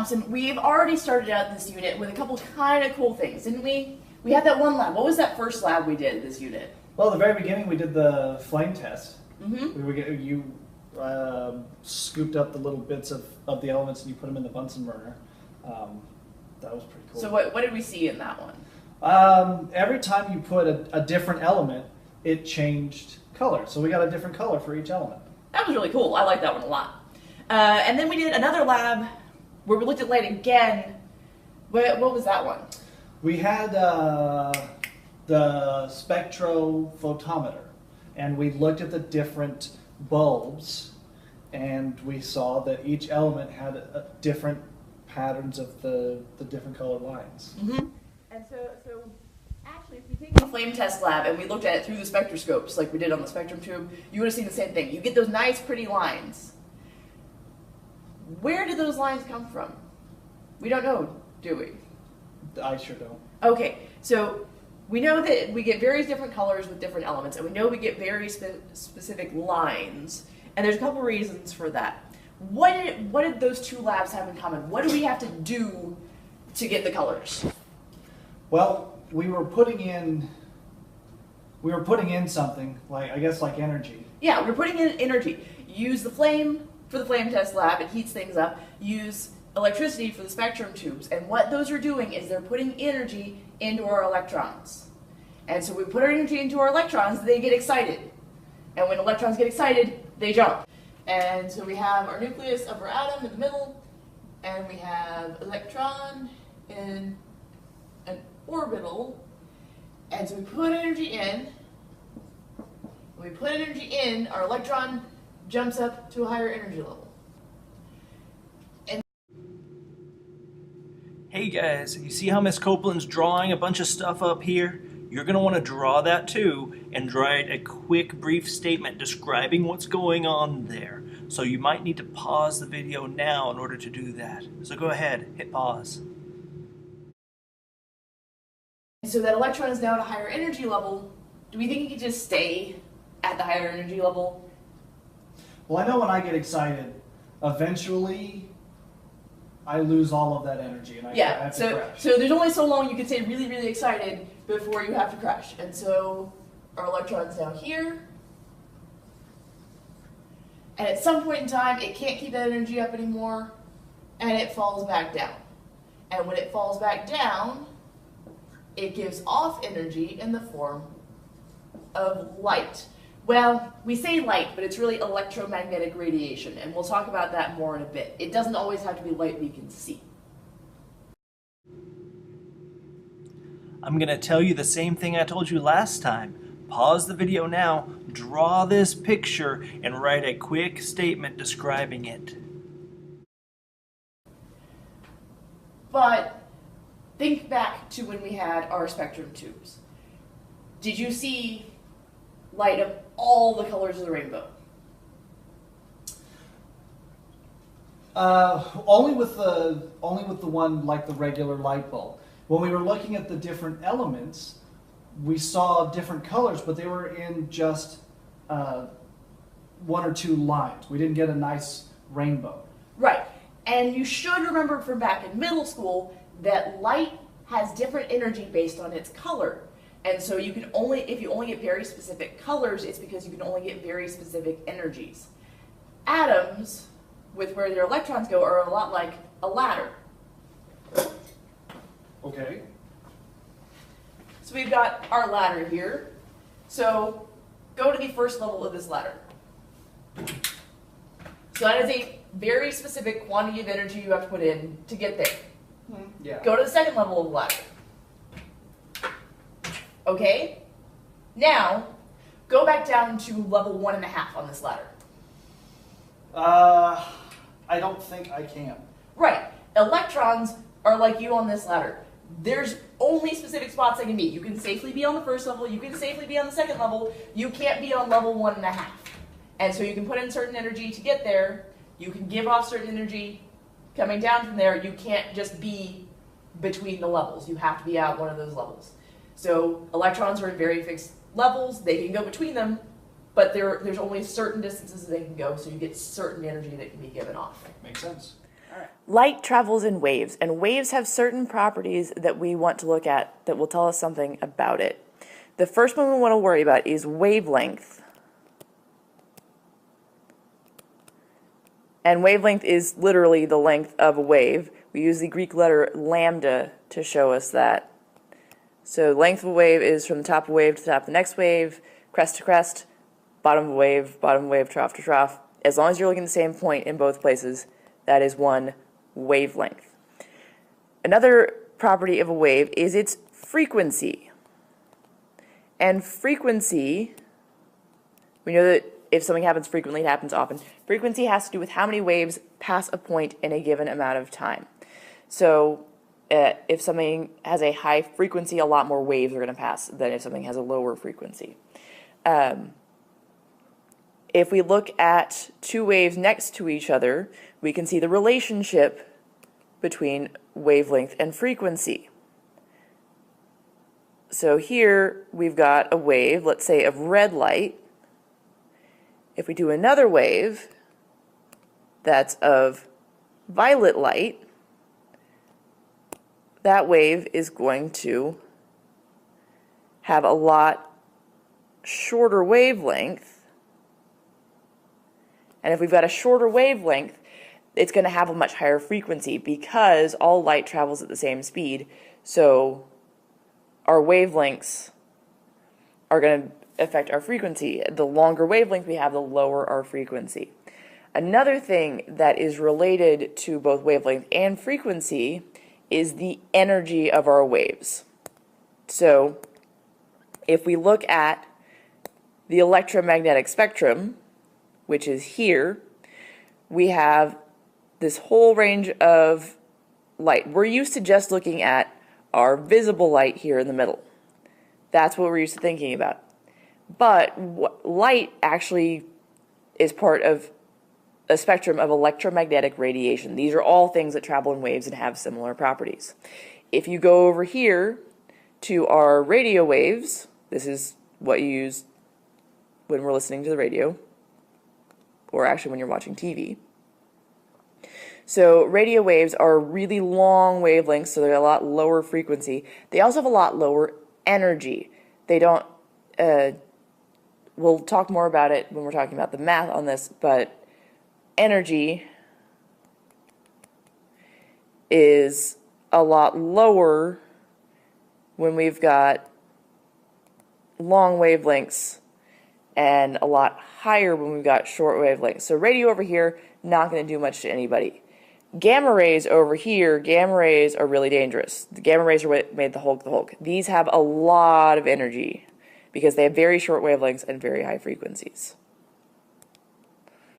Thompson, we've already started out this unit with a couple kind of cool things, didn't we? We had that one lab. What was that first lab we did this unit? Well, at the very beginning, we did the flame test. Mm-hmm. You scooped up the little bits of the elements and you put them in the Bunsen burner. That was pretty cool. So what did we see in that one? Every time you put a different element, it changed color. So we got a different color for each element. That was really cool. I like that one a lot. And then we did another lab where we looked at light again. What was that one? We had the spectrophotometer, and we looked at the different bulbs, and we saw that each element had different patterns of the different colored lines. Mm-hmm. And so actually, if we take the flame test lab and we looked at it through the spectroscopes like we did on the spectrum tube, you would have seen the same thing. You get those nice, pretty lines. Where did those lines come from? We don't know, do we? I sure don't. Okay, so we know that we get various different colors with different elements, and we know we get very specific lines, and there's a couple reasons for that. What did those two labs have in common? What do we have to do to get the colors? Well, we were putting in something like, I guess, like energy. Yeah, we're putting in energy. Use the flame for the flame test lab, it heats things up. Use electricity for the spectrum tubes, and what those are doing is they're putting energy into our electrons. And so we put our energy into our electrons, they get excited. And when electrons get excited, they jump. And so we have our nucleus of our atom in the middle, and we have electron in an orbital. And so we put energy in. When we put energy in, our electron jumps up to a higher energy level. Hey guys, you see how Miss Copeland's drawing a bunch of stuff up here? You're going to want to draw that too and write a quick brief statement describing what's going on there. So you might need to pause the video now in order to do that. So go ahead, hit pause. So that electron is now at a higher energy level. Do we think it could just stay at the higher energy level? Well, I know when I get excited, eventually I lose all of that energy and I have to crash. So there's only so long you can stay really, really excited before you have to crash. And so our electron's down here. And at some point in time, it can't keep that energy up anymore, and it falls back down. And when it falls back down, it gives off energy in the form of light. Well, we say light, but it's really electromagnetic radiation, and we'll talk about that more in a bit. It doesn't always have to be light we can see. I'm going to tell you the same thing I told you last time. Pause the video now, draw this picture, and write a quick statement describing it. But think back to when we had our spectrum tubes. Did you see light of all the colors of the rainbow? Only with the one like the regular light bulb. When we were looking at the different elements, we saw different colors, but they were in just one or two lines. We didn't get a nice rainbow. Right. And you should remember from back in middle school that light has different energy based on its color. And so you can only, if you only get very specific colors, it's because you can only get very specific energies. Atoms, with where their electrons go, are a lot like a ladder. Okay. So we've got our ladder here. So go to the first level of this ladder. So that is a very specific quantity of energy you have to put in to get there. Yeah. Go to the second level of the ladder. Okay? Now, go back down to level 1.5 on this ladder. I don't think I can. Right. Electrons are like you on this ladder. There's only specific spots they can be. You can safely be on the first level, you can safely be on the second level, you can't be on level 1.5. And so you can put in certain energy to get there, you can give off certain energy coming down from there, you can't just be between the levels. You have to be at one of those levels. So electrons are in very fixed levels, they can go between them, but there's only certain distances that they can go, so you get certain energy that can be given off. Makes sense. Light travels in waves, and waves have certain properties that we want to look at that will tell us something about it. The first one we want to worry about is wavelength. And wavelength is literally the length of a wave. We use the Greek letter lambda to show us that. So length of a wave is from the top of a wave to the top of the next wave, crest to crest, bottom of a wave, trough to trough. As long as you're looking at the same point in both places, that is one wavelength. Another property of a wave is its frequency. And frequency, we know that if something happens frequently, it happens often. Frequency has to do with how many waves pass a point in a given amount of time. So if something has a high frequency, a lot more waves are going to pass than if something has a lower frequency. If we look at two waves next to each other, we can see the relationship between wavelength and frequency. So here we've got a wave, let's say of red light. If we do another wave that's of violet light, that wave is going to have a lot shorter wavelength. And if we've got a shorter wavelength, it's going to have a much higher frequency because all light travels at the same speed. So our wavelengths are going to affect our frequency. The longer wavelength we have, the lower our frequency. Another thing that is related to both wavelength and frequency is the energy of our waves. So if we look at the electromagnetic spectrum, which is here, we have this whole range of light. We're used to just looking at our visible light here in the middle. That's what we're used to thinking about. But light actually is part of a spectrum of electromagnetic radiation. These are all things that travel in waves and have similar properties. If you go over here to our radio waves, this is what you use when we're listening to the radio, or actually when you're watching TV. So radio waves are really long wavelengths, so they're a lot lower frequency. They also have a lot lower energy. They don't, we'll talk more about it when we're talking about the math on this, but energy is a lot lower when we've got long wavelengths and a lot higher when we've got short wavelengths. So radio over here, not going to do much to anybody. Gamma rays over here, gamma rays are really dangerous. The gamma rays are what made the Hulk. These have a lot of energy because they have very short wavelengths and very high frequencies.